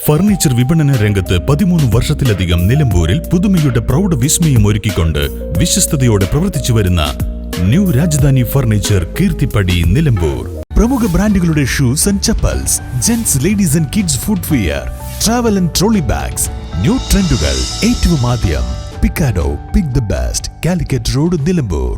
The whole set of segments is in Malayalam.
ഫർണിച്ചർ വിപണന രംഗത്ത് 13 വർഷത്തിലധികം നിലമ്പൂരിൽ പുതുമയുടെ പ്രൗഢ വിസ്മയം ഒരുക്കിക്കൊണ്ട് വിശ്വസ്തയോടെ പ്രവർത്തിച്ചു വരുന്ന ന്യൂ രാജധാനി ഫർണിച്ചർ കീർത്തിപ്പടി നിലമ്പൂർ. പ്രമുഖ ബ്രാൻഡുകളുടെ shoes and chappals, gents, ladies and kids footwear, travel and trolley bags, new ട്രെൻഡുകൾ ഏറ്റവും ആദ്യം. Pickado, pick the best, Calicut road, Nilambur.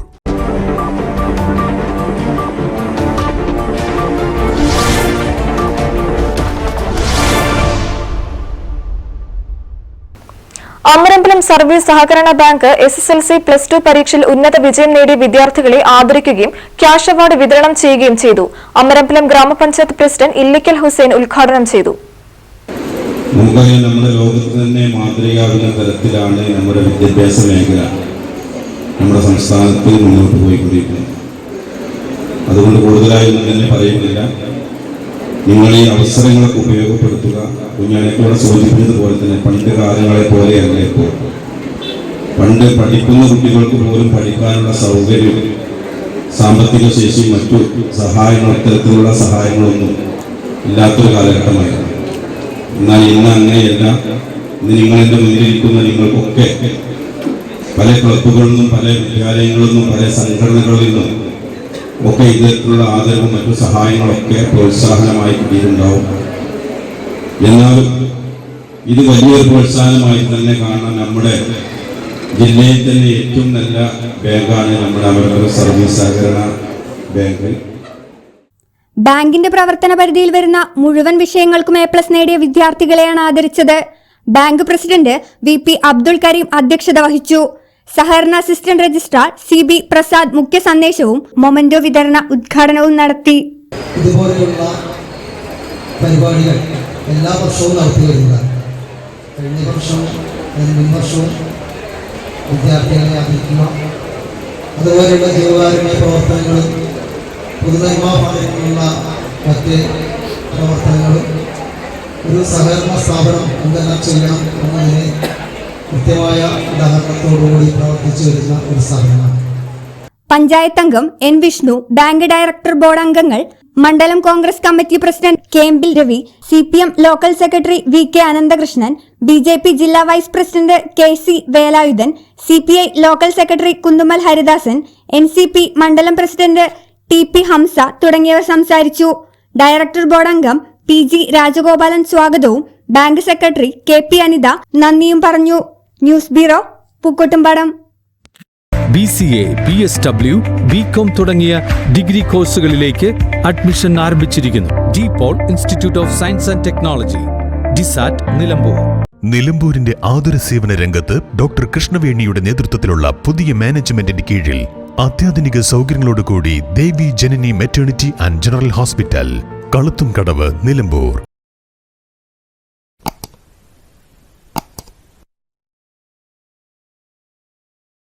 Amarambalam service സഹകരണ ബാങ്ക് SSLC +2 പരീക്ഷയിൽ ഉന്നത വിജയം നേടിയ വിദ്യാർത്ഥികളെ ആദരിക്കുകയും ക്യാഷ് അവാർഡ് വിതരണം ചെയ്യുകയും ചെയ്തു. അമരമ്പലം ഗ്രാമപഞ്ചായത്ത് പ്രസിഡന്റ് ഇല്ലിക്കൽ ഹുസൈൻ ഉദ്ഘാടനം ചെയ്തു. നമ്മുടെ ലോകത്ത് തന്നെ മാതൃകയാകുന്ന തരത്തിലാണ് നമ്മുടെ വിദ്യാഭ്യാസ മേഖല നമ്മുടെ സംസ്ഥാനത്തിൽ മുന്നോട്ട് പോയിക്കൊണ്ടിരിക്കുന്നത്. അതുകൊണ്ട് കൂടുതലായൊന്നും തന്നെ പറയുന്നില്ല. നിങ്ങൾ ഈ അവസരങ്ങളൊക്കെ ഉപയോഗപ്പെടുത്തുക. കുഞ്ഞാനെക്കൂടെ സൂചിപ്പിച്ചതുപോലെ തന്നെ പണ്ട് കാലങ്ങളെ പോലെയല്ല ഇപ്പോൾ. പണ്ട് പഠിക്കുന്ന കുട്ടികൾക്ക് പോലും പഠിക്കാനുള്ള സൗകര്യം, സാമ്പത്തിക ശേഷി, മറ്റു സഹായങ്ങൾ, ഇത്തരത്തിലുള്ള സഹായങ്ങളൊന്നും ഇല്ലാത്തൊരു കാലഘട്ടമായിരുന്നു. എന്നാൽ ഇന്ന് അങ്ങനെയല്ല. ഇന്ന് നിങ്ങളെൻ്റെ മുന്നിലിരിക്കുന്ന നിങ്ങൾക്കൊക്കെ പല ക്ലബ്ബുകളിൽ നിന്നും പല വിദ്യാലയങ്ങളിൽ നിന്നും പല സംഘടനകളിൽ നിന്നും ഒക്കെ ഇത്തരത്തിലുള്ള ആദരവും മറ്റു സഹായങ്ങളൊക്കെ പ്രോത്സാഹനമായി കിട്ടിയിട്ടുണ്ടാവും. എന്നാലും ഇത് വലിയൊരു പ്രോത്സാഹനമായി തന്നെ കാണാൻ നമ്മുടെ ജില്ലയിൽ തന്നെ ഏറ്റവും നല്ല ബാങ്കാണ് നമ്മുടെ അമരമ്പലം സർവീസ് സഹകരണ ബാങ്ക്. ബാങ്കിന്റെ പ്രവർത്തന പരിധിയിൽ വരുന്ന മുഴുവൻ വിഷയങ്ങൾക്കും A+ നേടിയ വിദ്യാർത്ഥികളെയാണ് ആദരിച്ചത്. Bank president VP Abdul Kareem അധ്യക്ഷത വഹിച്ചു. സഹകരണ അസിസ്റ്റന്റ് രജിസ്ട്രാർ CB പ്രസാദ് മുഖ്യ സന്ദേശവും മൊമെന്റോ വിതരണ ഉദ്ഘാടനവും നടത്തി. ഇതുപോലെയുള്ള പരിപാടികൾ എല്ലാ വർഷവും നടത്തി വരുന്നതാണ്. കഴിഞ്ഞ വർഷവും മുൻവർഷവും വിദ്യാർത്ഥികളെ ആദരിക്കുക, അതുപോലെയുള്ള ജീവകാരുണ്യ പ്രവർത്തനങ്ങളും പൊതുനന്മയുള്ള മറ്റ് പ്രവർത്തനങ്ങളും ഒരു സഹകരണ സ്ഥാപനം എന്തെല്ലാം ചെയ്യണം എന്നതിന് കൃത്യമായ ഉദാഹരണത്തോടുകൂടി പ്രവർത്തിച്ചു വരുന്ന ഒരു സ്ഥാപനമാണ്. പഞ്ചായത്ത് അംഗം N Vishnu, bank director board അംഗങ്ങൾ, മണ്ഡലം Congress committee president KM Ravi, CPM local secretary VK Ananthakrishnan, BJP ജില്ലാ vice president KC Velayudhan, CPI local secretary Kunnummal Haridasan, NCP മണ്ഡലം പ്രസിഡന്റ് TP ഹംസ തുടങ്ങിയവർ സംസാരിച്ചു. ഡയറക്ടർ ബോർഡ് അംഗം PG രാജഗോപാലൻ സ്വാഗതവും ബാങ്ക് സെക്രട്ടറി KP അനിത നന്ദിയും പറഞ്ഞു. News bureau, Pookkottumpadam. BCA, PSW, BCom തുടങ്ങിയ ഡിഗ്രി കോഴ്സുകളിലേക്ക് അഡ്മിഷൻ ആരംഭിച്ചിരിക്കുന്നു. DPOL institute of science and technology, DSAT, Nilambur. നിലമ്പൂരിന്റെ ആതുര സേവന രംഗത്ത് ഡോക്ടർ കൃഷ്ണവേണിയുടെ നേതൃത്വത്തിലുള്ള പുതിയ മാനേജ്മെന്റിന്റെ കീഴിൽ അത്യാധുനിക സൗകര്യങ്ങളോടുകൂടി Devi Janani maternity and general hospital, Kaluthumkadavu, Nilambur.